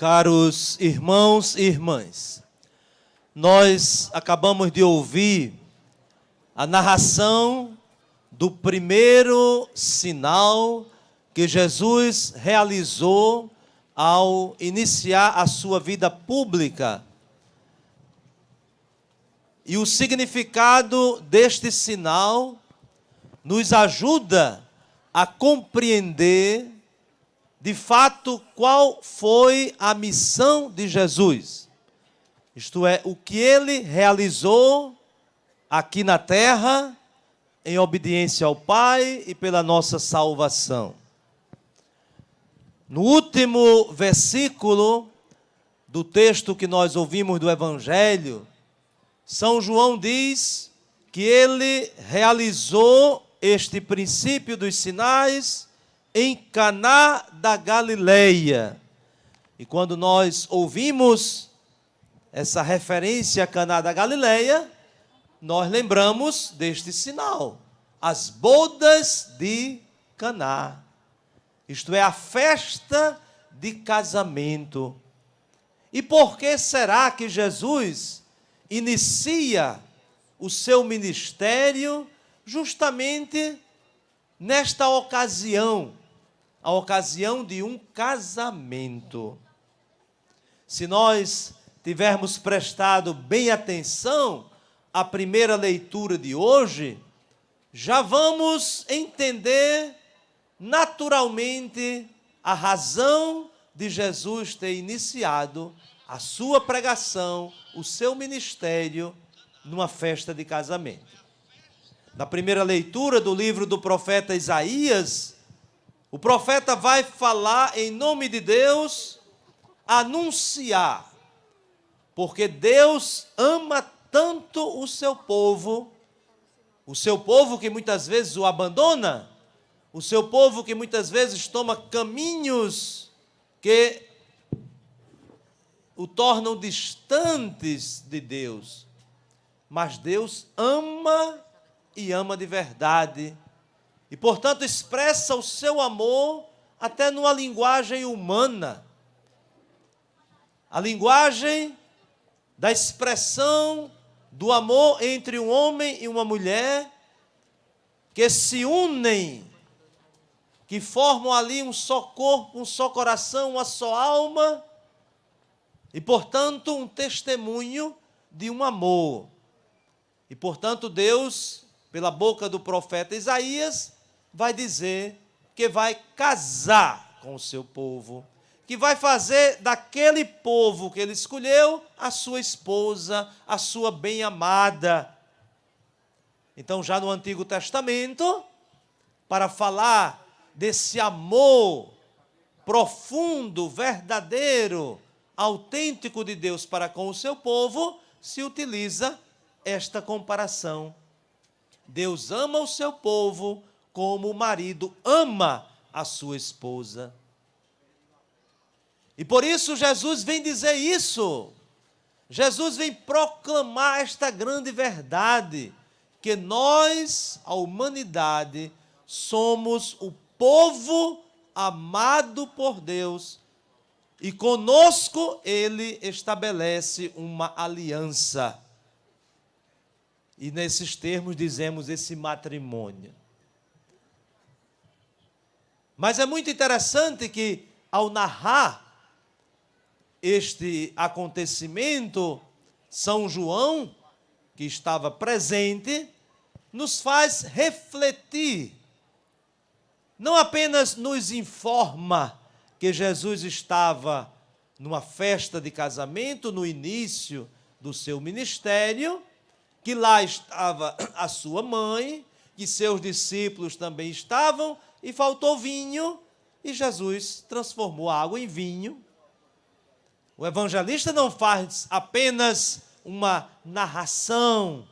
Caros irmãos e irmãs, nós acabamos de ouvir a narração do primeiro sinal que Jesus realizou ao iniciar a sua vida pública. E o significado deste sinal nos ajuda a compreender, de fato, qual foi a missão de Jesus. Isto é, o que ele realizou aqui na terra, em obediência ao Pai e pela nossa salvação. No último versículo do texto que nós ouvimos do Evangelho, São João diz que ele realizou este princípio dos sinais em Caná da Galileia. E quando nós ouvimos essa referência a Caná da Galileia, nós lembramos deste sinal, as bodas de Caná. Isto é, a festa de casamento. E por que será que Jesus inicia o seu ministério justamente nesta ocasião, a ocasião de um casamento? Se nós tivermos prestado bem atenção à primeira leitura de hoje, já vamos entender naturalmente a razão de Jesus ter iniciado a sua pregação, o seu ministério, numa festa de casamento. Na primeira leitura do livro do profeta Isaías, o profeta vai falar em nome de Deus, anunciar, porque Deus ama tanto o seu povo que muitas vezes o abandona, o seu povo que muitas vezes toma caminhos que o tornam distantes de Deus. Mas Deus ama e ama de verdade. E, portanto, expressa o seu amor até numa linguagem humana. A linguagem da expressão do amor entre um homem e uma mulher que se unem, que formam ali um só corpo, um só coração, uma só alma, e, portanto, um testemunho de um amor. E, portanto, Deus, pela boca do profeta Isaías, vai dizer que vai casar com o seu povo, que vai fazer daquele povo que ele escolheu a sua esposa, a sua bem-amada. Então, já no Antigo Testamento, para falar desse amor profundo, verdadeiro, autêntico de Deus para com o seu povo, se utiliza esta comparação. Deus ama o seu povo como o marido ama a sua esposa. E por isso Jesus vem dizer isso. Jesus vem proclamar esta grande verdade, que nós, a humanidade, somos o povo amado por Deus, e conosco ele estabelece uma aliança. E nesses termos dizemos esse matrimônio. Mas é muito interessante que, ao narrar este acontecimento, São João, que estava presente, nos faz refletir. Não apenas nos informa que Jesus estava numa festa de casamento, no início do seu ministério, que lá estava a sua mãe, que seus discípulos também estavam, e faltou vinho, e Jesus transformou a água em vinho. O evangelista não faz apenas uma narração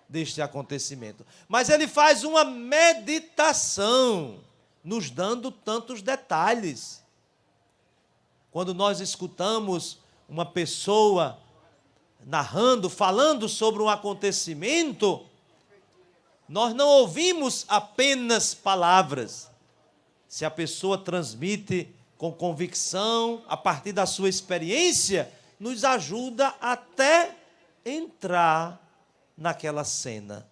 deste acontecimento, mas ele faz uma meditação, nos dando tantos detalhes. Quando nós escutamos uma pessoa narrando, falando sobre um acontecimento, nós não ouvimos apenas palavras. Se a pessoa transmite com convicção, a partir da sua experiência, nos ajuda até entrar naquela cena.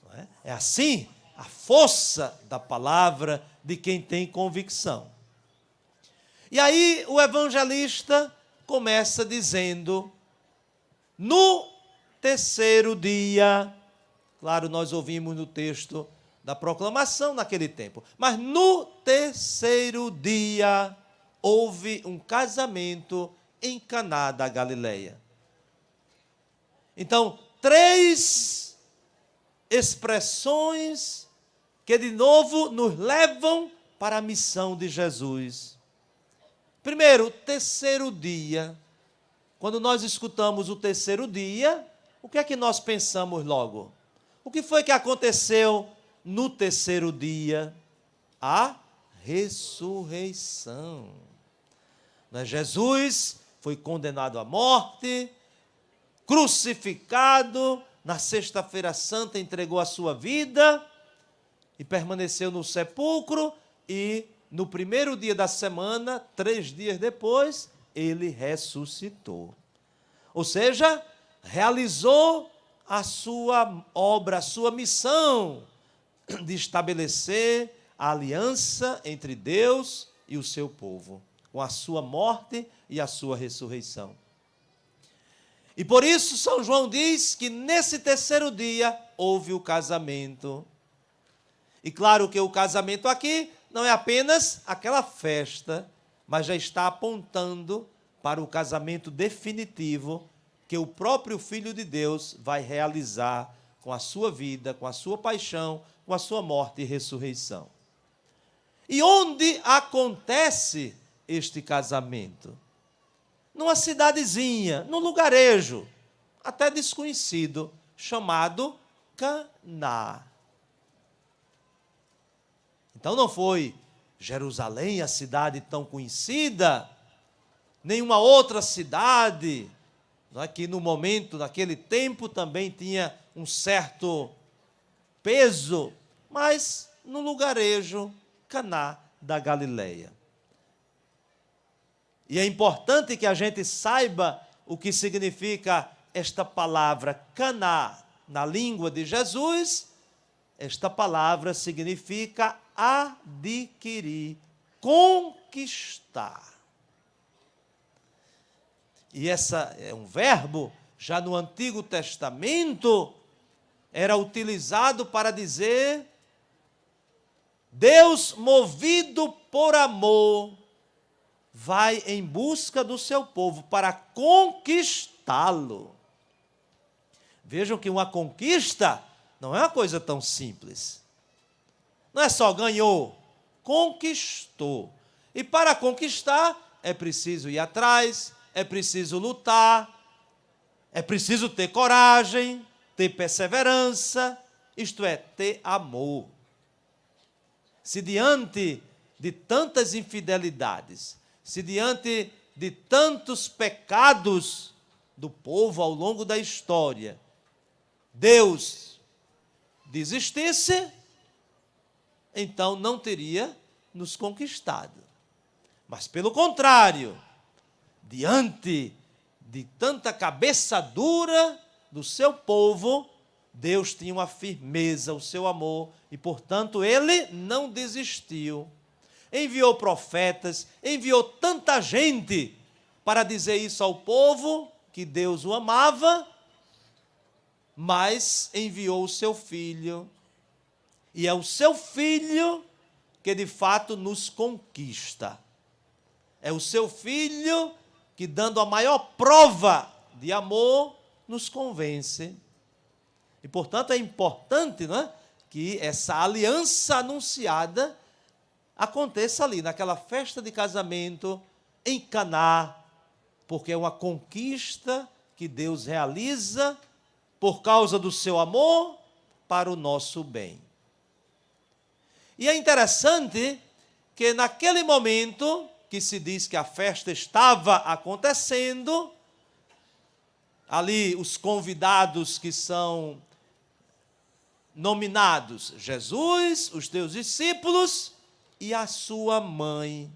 Não é? É assim a força da palavra de quem tem convicção. E aí o evangelista começa dizendo, no terceiro dia, claro, nós ouvimos no texto da proclamação naquele tempo, mas no terceiro dia houve um casamento em Caná da Galileia. Então, 3 expressões que de novo nos levam para a missão de Jesus. Primeiro, terceiro dia. Quando nós escutamos o terceiro dia, o que é que nós pensamos logo? O que foi que aconteceu no terceiro dia? A ressurreição. Jesus foi condenado à morte, crucificado, na sexta-feira santa entregou a sua vida e permaneceu no sepulcro, e no primeiro dia da semana, 3 dias depois, ele ressuscitou. Ou seja, realizou a sua obra, a sua missão de estabelecer a aliança entre Deus e o seu povo, com a sua morte e a sua ressurreição. E por isso São João diz que nesse terceiro dia houve o casamento. E claro que o casamento aqui não é apenas aquela festa, mas já está apontando para o casamento definitivo que o próprio Filho de Deus vai realizar com a sua vida, com a sua paixão, com a sua morte e ressurreição. E onde acontece este casamento? Numa cidadezinha, num lugarejo, até desconhecido, chamado Caná. Então não foi Jerusalém, a cidade tão conhecida, nenhuma outra cidade, não é, que no momento, naquele tempo, também tinha um certo peso, mas no lugarejo Caná da Galileia. E é importante que a gente saiba o que significa esta palavra Caná. Na língua de Jesus, esta palavra significa adquirir, conquistar. E essa é um verbo, já no Antigo Testamento, era utilizado para dizer Deus, movido por amor, vai em busca do seu povo para conquistá-lo. Vejam que uma conquista não é uma coisa tão simples. Não é só ganhou, conquistou. E para conquistar é preciso ir atrás, é preciso lutar, é preciso ter coragem, ter perseverança, isto é, ter amor. Se diante de tantas infidelidades, se diante de tantos pecados do povo ao longo da história, Deus desistisse, então não teria nos conquistado. Mas, pelo contrário, diante de tanta cabeça dura do seu povo, Deus tinha uma firmeza, o seu amor, e, portanto, ele não desistiu. Enviou profetas, enviou tanta gente para dizer isso ao povo, que Deus o amava, mas enviou o seu Filho. E é o seu Filho que, de fato, nos conquista. É o seu Filho que, dando a maior prova de amor, nos convence. E, portanto, é importante, não é, que essa aliança anunciada aconteça ali, naquela festa de casamento em Caná, porque é uma conquista que Deus realiza por causa do seu amor para o nosso bem. E é interessante que naquele momento que se diz que a festa estava acontecendo, ali os convidados que são nominados, Jesus, os teus discípulos e a sua mãe.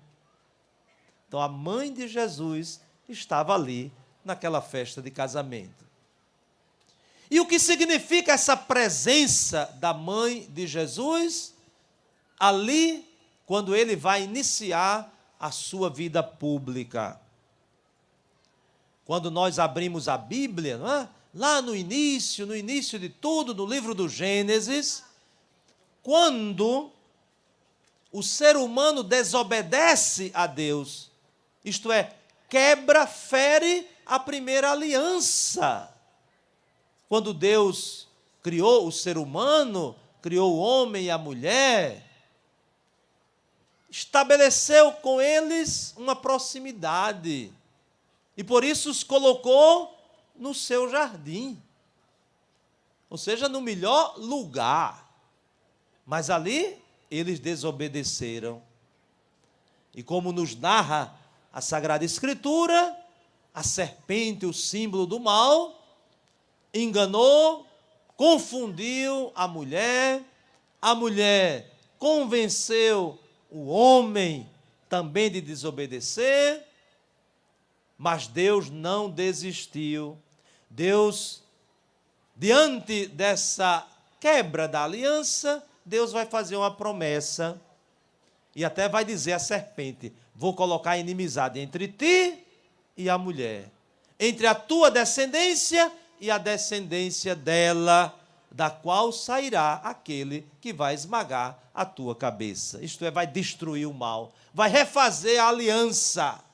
Então a mãe de Jesus estava ali naquela festa de casamento. E o que significa essa presença da mãe de Jesus ali, quando ele vai iniciar a sua vida pública? Quando nós abrimos a Bíblia, não é? Lá no início de tudo, no livro do Gênesis, quando o ser humano desobedece a Deus, isto é, quebra, fere a primeira aliança. Quando Deus criou o ser humano, criou o homem e a mulher, estabeleceu com eles uma proximidade. E por isso os colocou no seu jardim. Ou seja, no melhor lugar. Mas ali eles desobedeceram. E como nos narra a Sagrada Escritura, a serpente, o símbolo do mal, enganou, confundiu a mulher convenceu o homem também de desobedecer, mas Deus não desistiu. Deus, diante dessa quebra da aliança, Deus vai fazer uma promessa e até vai dizer à serpente: vou colocar inimizade entre ti e a mulher, entre a tua descendência e a descendência dela, da qual sairá aquele que vai esmagar a tua cabeça. Isto é, vai destruir o mal, vai refazer a aliança,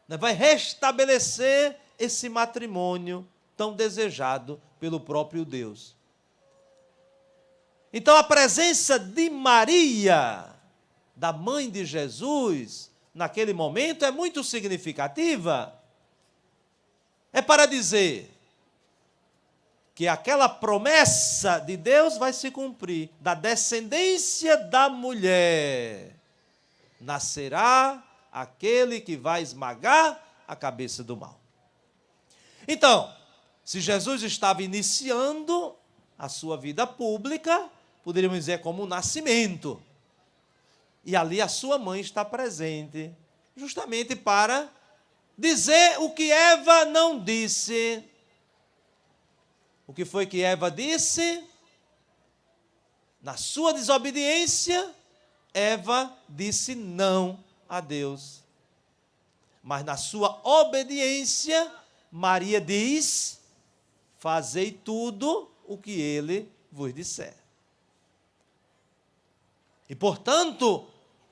vai restabelecer esse matrimônio tão desejado pelo próprio Deus. Então a presença de Maria, da mãe de Jesus, naquele momento é muito significativa. É para dizer que aquela promessa de Deus vai se cumprir. Da descendência da mulher nascerá aquele que vai esmagar a cabeça do mal. Então, se Jesus estava iniciando a sua vida pública, poderíamos dizer como um nascimento. E ali a sua mãe está presente, justamente para dizer o que Eva não disse. O que foi que Eva disse? Na sua desobediência, Eva disse não a Deus. Mas na sua obediência, Maria diz: fazei tudo o que ele vos disser. E, portanto,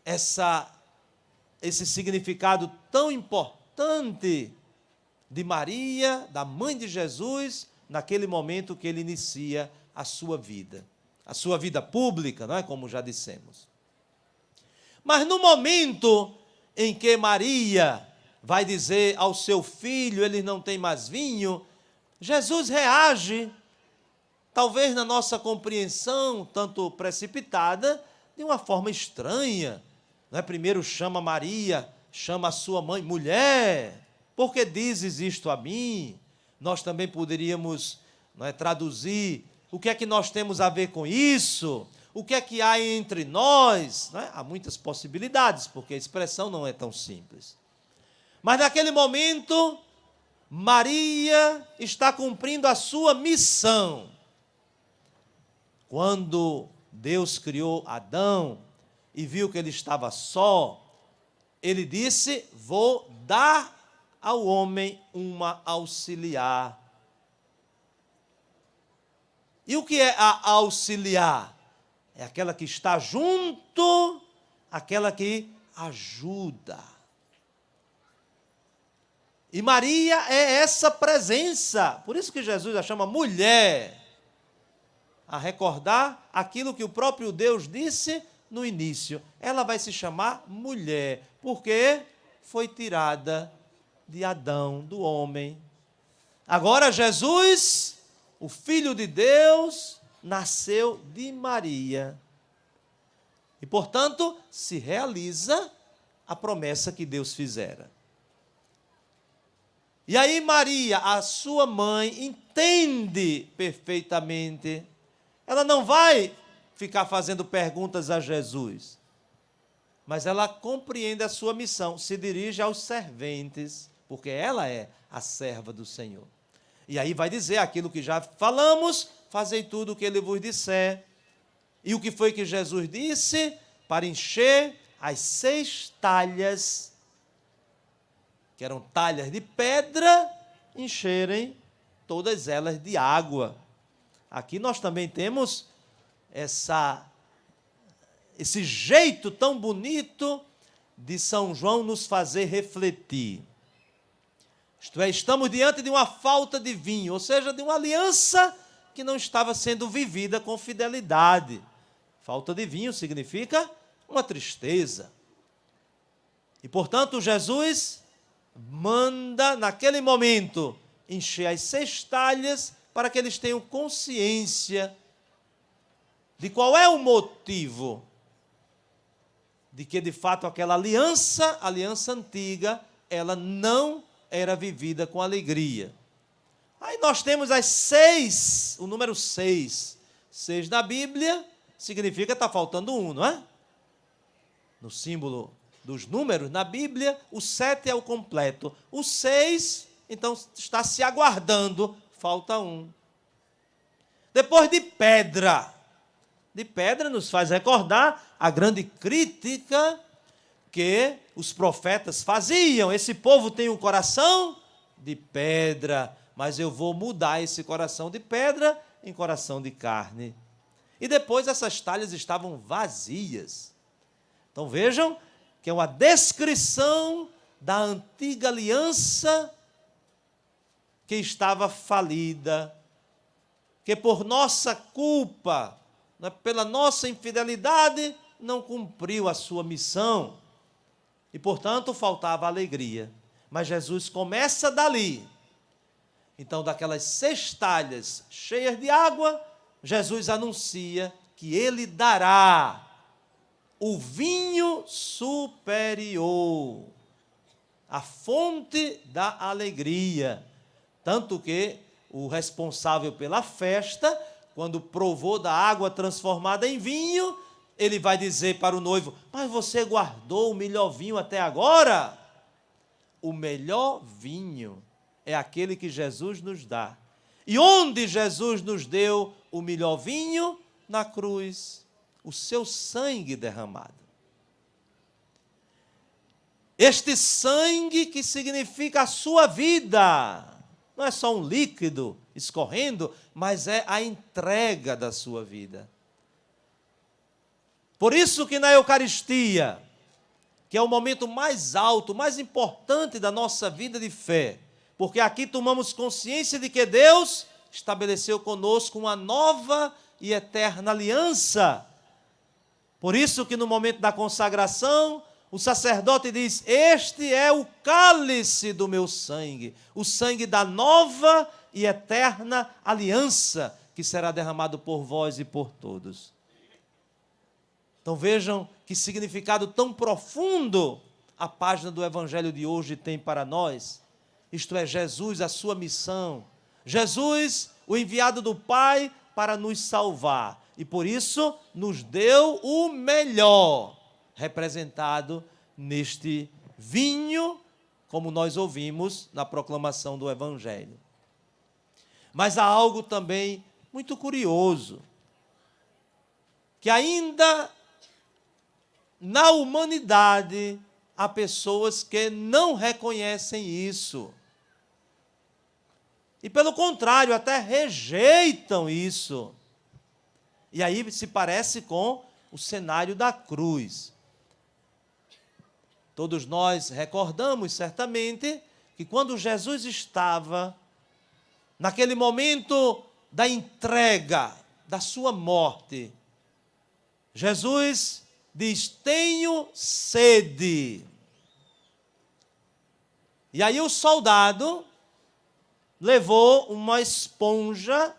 esse significado tão importante de Maria, da mãe de Jesus, naquele momento que ele inicia a sua vida pública, não é? Como já dissemos. Mas no momento em que Maria vai dizer ao seu filho: ele não tem mais vinho, Jesus reage, talvez na nossa compreensão tanto precipitada, de uma forma estranha. Não é? Primeiro chama Maria, chama a sua mãe: mulher, por que dizes isto a mim? Nós também poderíamos, não é, traduzir: o que é que nós temos a ver com isso? O que é que há entre nós? Não é? Há muitas possibilidades, porque a expressão não é tão simples. Mas naquele momento, Maria está cumprindo a sua missão. Quando Deus criou Adão e viu que ele estava só, ele disse: vou dar ao homem uma auxiliar. E o que é a auxiliar? É aquela que está junto, aquela que ajuda. E Maria é essa presença. Por isso que Jesus a chama mulher, a recordar aquilo que o próprio Deus disse no início. Ela vai se chamar mulher, porque foi tirada de Adão, do homem. Agora Jesus, o Filho de Deus, nasceu de Maria. E, portanto, se realiza a promessa que Deus fizera. E aí Maria, a sua mãe, entende perfeitamente. Ela não vai ficar fazendo perguntas a Jesus. mas ela compreende a sua missão, se dirige aos serventes, porque ela é a serva do Senhor. E aí vai dizer aquilo que já falamos: fazei tudo o que ele vos disser. E o que foi que Jesus disse? Para encher as 6 talhas, que eram talhas de pedra, encherem todas elas de água. Aqui nós também temos esse jeito tão bonito de São João nos fazer refletir. Isto é, estamos diante de uma falta de vinho, ou seja, de uma aliança que não estava sendo vivida com fidelidade. Falta de vinho significa uma tristeza. E, portanto, Jesus manda, naquele momento, encher as 6 talhas para que eles tenham consciência de qual é o motivo de que, de fato, aquela aliança antiga, ela não era vivida com alegria. Aí nós temos as 6, o número 6. 6 na Bíblia significa está faltando um, não é? No símbolo dos números, na Bíblia, o 7 é o completo. O 6, então, está se aguardando, falta um. Depois de pedra. De pedra nos faz recordar a grande crítica que os profetas faziam. Esse povo tem um coração de pedra, mas eu vou mudar esse coração de pedra em coração de carne. E depois essas talhas estavam vazias. Então vejam que é uma descrição da antiga aliança que estava falida, que por nossa culpa, pela nossa infidelidade, não cumpriu a sua missão. E, portanto, faltava alegria. Mas Jesus começa dali. Então, daquelas 6 talhas cheias de água, Jesus anuncia que ele dará o vinho superior, a fonte da alegria. Tanto que o responsável pela festa, quando provou da água transformada em vinho, ele vai dizer para o noivo: mas você guardou o melhor vinho até agora? O melhor vinho é aquele que Jesus nos dá. E onde Jesus nos deu o melhor vinho? Na cruz. O seu sangue derramado. Este sangue que significa a sua vida. Não é só um líquido escorrendo, mas é a entrega da sua vida. Por isso que na Eucaristia, que é o momento mais alto, mais importante da nossa vida de fé, porque aqui tomamos consciência de que Deus estabeleceu conosco uma nova e eterna aliança. Por isso que no momento da consagração, o sacerdote diz: este é o cálice do meu sangue, o sangue da nova e eterna aliança, que será derramado por vós e por todos. Então vejam que significado tão profundo a página do Evangelho de hoje tem para nós. Isto é, Jesus, a sua missão. Jesus, o enviado do Pai para nos salvar. E por isso nos deu o melhor, representado neste vinho, como nós ouvimos na proclamação do Evangelho. Mas há algo também muito curioso, que ainda na humanidade há pessoas que não reconhecem isso. E pelo contrário, até rejeitam isso. E aí se parece com o cenário da cruz. Todos nós recordamos certamente que quando Jesus estava naquele momento da entrega, da sua morte, Jesus diz: tenho sede. E aí o soldado levou uma esponja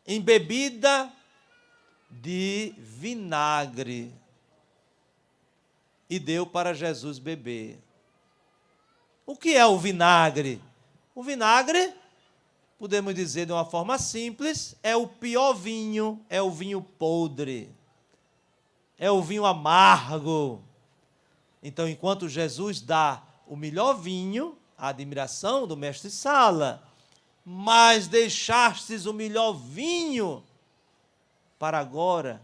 embebida de vinagre e deu para Jesus beber. O que é o vinagre? O vinagre, podemos dizer de uma forma simples, é o pior vinho, é o vinho podre, é o vinho amargo, Então, enquanto Jesus dá o melhor vinho, a admiração do mestre-sala, mas deixastes o melhor vinho para agora.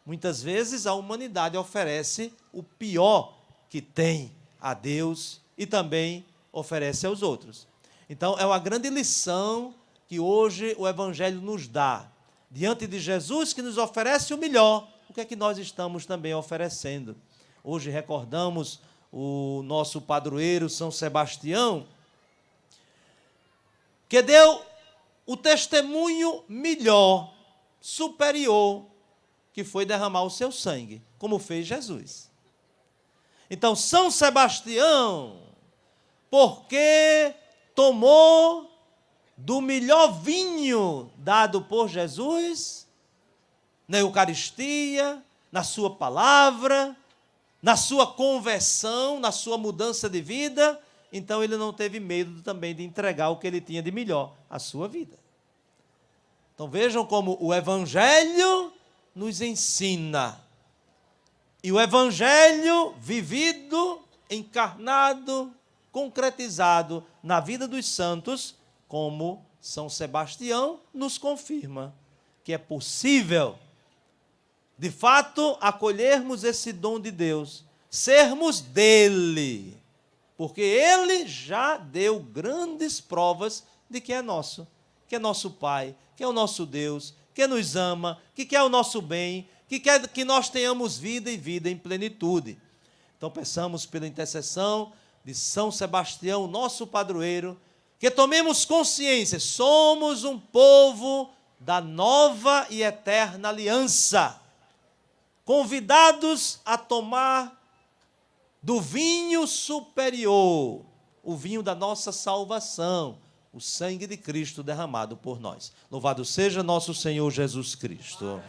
Muitas vezes a humanidade oferece o pior que tem a Deus e também oferece aos outros. Então, é uma grande lição que hoje o Evangelho nos dá. Diante de Jesus, que nos oferece o melhor, o que é que nós estamos também oferecendo? Hoje recordamos o nosso padroeiro São Sebastião, que deu o testemunho melhor, superior, que foi derramar o seu sangue, como fez Jesus. Então, São Sebastião, porque tomou do melhor vinho dado por Jesus, na Eucaristia, na sua palavra, na sua conversão, na sua mudança de vida, então ele não teve medo também de entregar o que ele tinha de melhor, a sua vida. Então vejam como o Evangelho nos ensina. E o Evangelho vivido, encarnado, concretizado na vida dos santos, como São Sebastião nos confirma que é possível, de fato, acolhermos esse dom de Deus, sermos dele, porque ele já deu grandes provas de que é nosso Pai, que é o nosso Deus, que nos ama, que quer o nosso bem, que quer que nós tenhamos vida e vida em plenitude. Então, peçamos pela intercessão de São Sebastião, nosso padroeiro, que tomemos consciência, somos um povo da nova e eterna aliança, convidados a tomar do vinho superior, o vinho da nossa salvação, o sangue de Cristo derramado por nós. Louvado seja nosso Senhor Jesus Cristo.